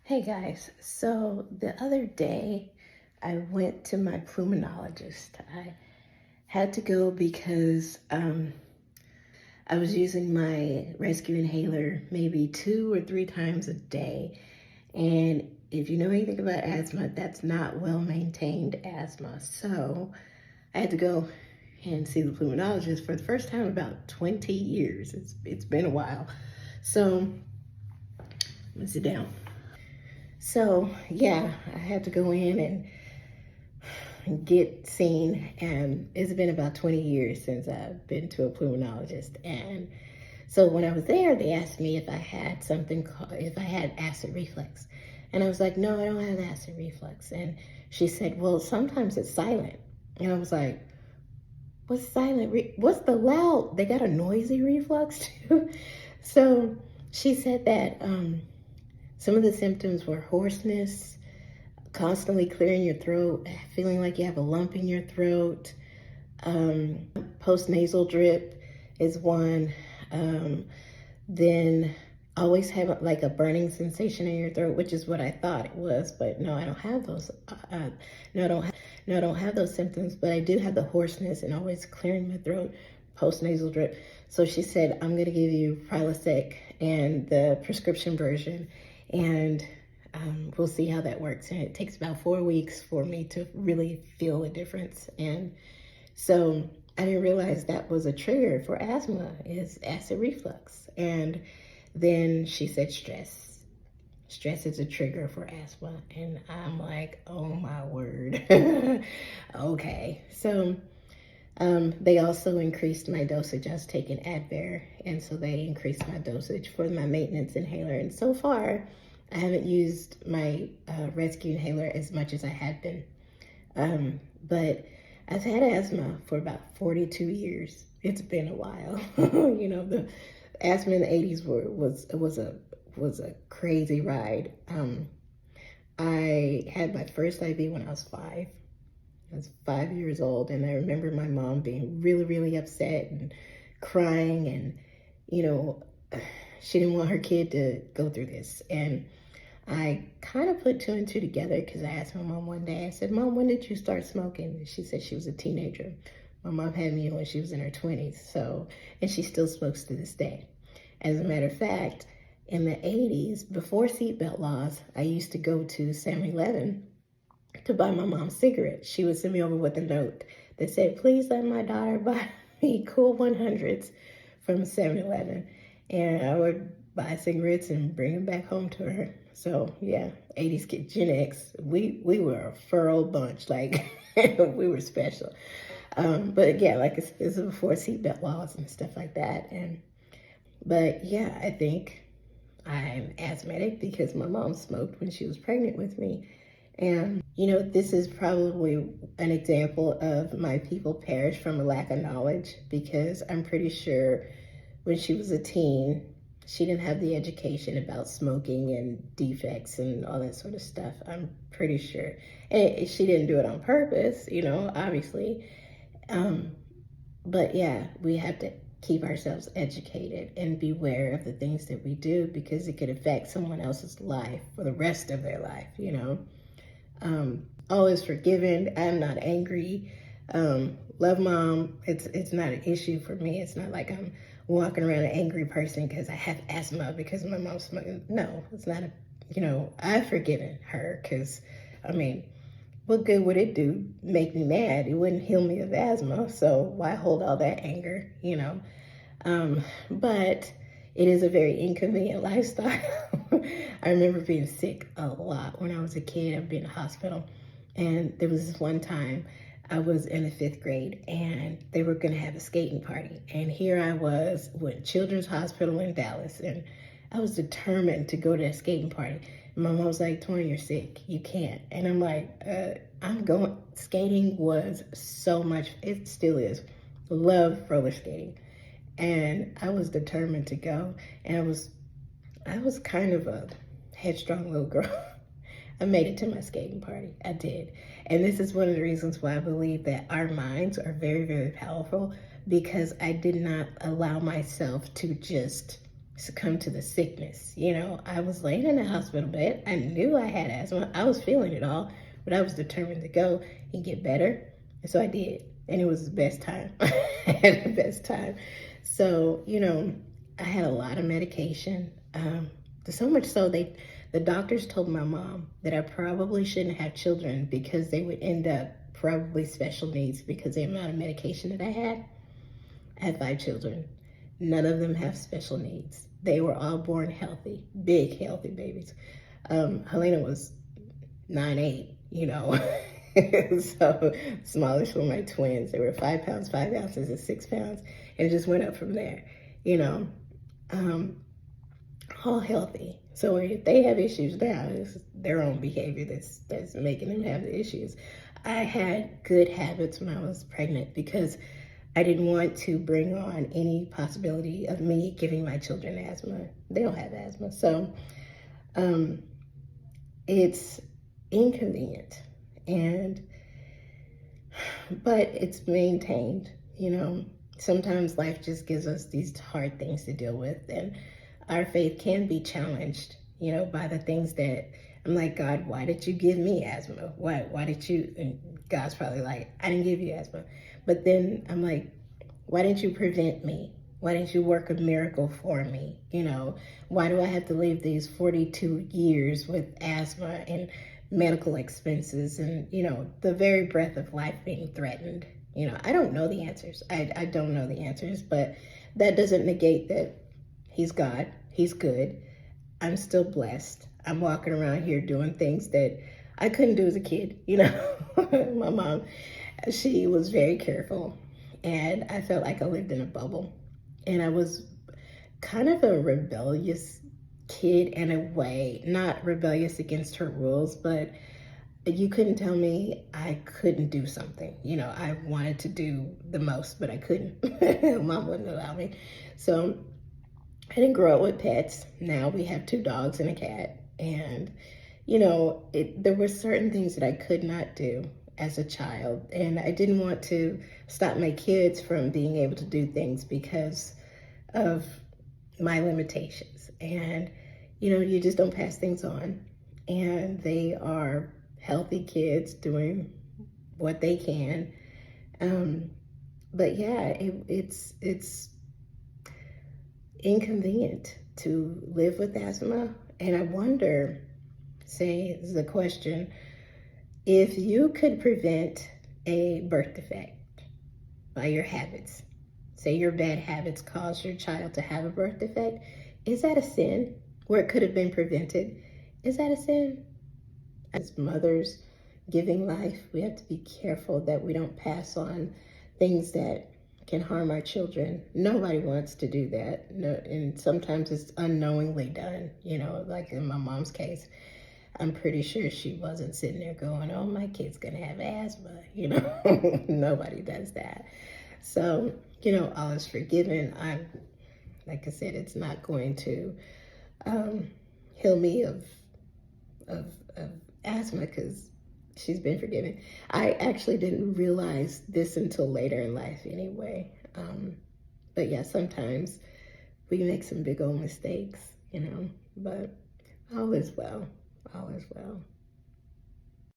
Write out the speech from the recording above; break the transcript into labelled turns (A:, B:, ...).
A: Hey guys, so the other day I went to my pulmonologist. I had to go because I was using my rescue inhaler maybe 2 or 3 times a day. And if you know anything about asthma, that's not well maintained asthma. So I had to go and see the pulmonologist for the first time in about 20 years. It's been a while. So let's sit down. So yeah, I had to go in and get seen, and it's been about 20 years since I've been to a pulmonologist. And so when I was there, they asked me if I had if I had acid reflux. And I was like, no, I don't have acid reflux. And she said, well, sometimes it's silent. And I was like, what's silent? What's the loud? They got a noisy reflux too. So she said that some of the symptoms were hoarseness, constantly clearing your throat, feeling like you have a lump in your throat. Post-nasal drip is one. Then always have like a burning sensation in your throat, which is what I thought it was, but no, I don't have those. No, I don't have those symptoms, but I do have the hoarseness and always clearing my throat, post-nasal drip. So she said, I'm going to give you Prilosec and the prescription version, and we'll see how that works. And it takes about 4 weeks for me to really feel a difference. And so I didn't realize that was a trigger for asthma, is acid reflux. And then she said stress. Stress is a trigger for asthma. And I'm like, oh my word. Okay. So they also increased my dosage. I was taking Advair, and so they increased my dosage for my maintenance inhaler. And so far, I haven't used my rescue inhaler as much as I had been. But I've had asthma for about 42 years. It's been a while. You know, the asthma in the 80s was a crazy ride. I had my first IV when I was 5. I was 5 years old, and I remember my mom being really, really upset and crying, and you know, she didn't want her kid to go through this. And I kind of put 2 and 2 together because I asked my mom one day, I said, Mom, when did you start smoking? And she said she was a teenager. My mom had me when she was in her 20s, so, and she still smokes to this day. As a matter of fact, in the 80s, before seatbelt laws, I used to go to 7-Eleven to buy my mom cigarettes. She would send me over with a note that said, please let my daughter buy me Cool 100s from 7-Eleven. And I would buy cigarettes and bring them back home to her. So yeah, 80s kid, Gen X, we were a furrow bunch, like we were special. But yeah, like it's before seatbelt laws and stuff like that. But yeah, I think I'm asthmatic because my mom smoked when she was pregnant with me. And, you know, this is probably an example of my people perish from a lack of knowledge, because I'm pretty sure when she was a teen, she didn't have the education about smoking and defects and all that sort of stuff. I'm pretty sure. And she didn't do it on purpose, you know, obviously. But yeah, we have to keep ourselves educated and beware of the things that we do, because it could affect someone else's life for the rest of their life, you know. All is forgiven. I'm not angry. Love mom. It's not an issue for me. It's not like I'm walking around an angry person because I have asthma because my mom's smoking. No, it's not you know, I've forgiven her because, I mean, what good would it do? Make me mad? It wouldn't heal me of asthma. So why hold all that anger, you know? But it is a very inconvenient lifestyle. I remember being sick a lot when I was a kid. I've been in the hospital. And there was this one time I was in the 5th grade, and they were going to have a skating party. And here I was with Children's Hospital in Dallas, and I was determined to go to a skating party. And my mom was like, Tori, you're sick. You can't. And I'm like, I'm going. Skating was so much. It still is. Love roller skating. And I was determined to go. And I was kind of a headstrong little girl. I made it to my skating party. I did. And this is one of the reasons why I believe that our minds are very, very powerful, because I did not allow myself to just succumb to the sickness. I was laying in the hospital bed. I knew I had asthma. I was feeling it all, but I was determined to go and get better. And so I did. And it was the best time. I had the best time. So, I had a lot of medication. So much so the doctors told my mom that I probably shouldn't have children because they would end up probably special needs because of the amount of medication that I had. I had 5 children. None of them have special needs. They were all born healthy, big, healthy babies. Helena was 9'8", so smallest were my twins. They were 5 pounds, 5 ounces, and 6 pounds. And it just went up from there, all healthy. So if they have issues now, it's their own behavior that's making them have the issues. I had good habits when I was pregnant because I didn't want to bring on any possibility of me giving my children asthma. They don't have asthma. So it's inconvenient, but it's maintained. Sometimes life just gives us these hard things to deal with, and our faith can be challenged, by the things that I'm like, God, why did you give me asthma? Why did you? And God's probably like, I didn't give you asthma. But then I'm like, why didn't you prevent me? Why didn't you work a miracle for me? Why do I have to live these 42 years with asthma and medical expenses and, the very breath of life being threatened? I don't know the answers. I don't know the answers, but that doesn't negate that He's God. He's good. I'm still blessed. I'm walking around here doing things that I couldn't do as a kid. My mom, she was very careful, and I felt like I lived in a bubble. And I was kind of a rebellious kid in a way, not rebellious against her rules, but you couldn't tell me I couldn't do something. I wanted to do the most, but I couldn't. Mom wouldn't allow me. So I didn't grow up with pets. Now we have 2 dogs and a cat. And, there were certain things that I could not do as a child. And I didn't want to stop my kids from being able to do things because of my limitations. And, you just don't pass things on. And they are healthy kids doing what they can. But yeah, it's inconvenient to live with asthma. And I wonder, say, this is a question, if you could prevent a birth defect by your habits, say your bad habits cause your child to have a birth defect, is that a sin? Where it could have been prevented, is that a sin? As mothers giving life, we have to be careful that we don't pass on things that can harm our children. Nobody wants to do that. No, and sometimes it's unknowingly done, like in my mom's case. I'm pretty sure she wasn't sitting there going, oh, my kid's gonna have asthma, Nobody does that. So, all is forgiven. Like I said, it's not going to heal me of asthma because she's been forgiven. I actually didn't realize this until later in life anyway. But yeah, sometimes we make some big old mistakes, but all is well. All is well.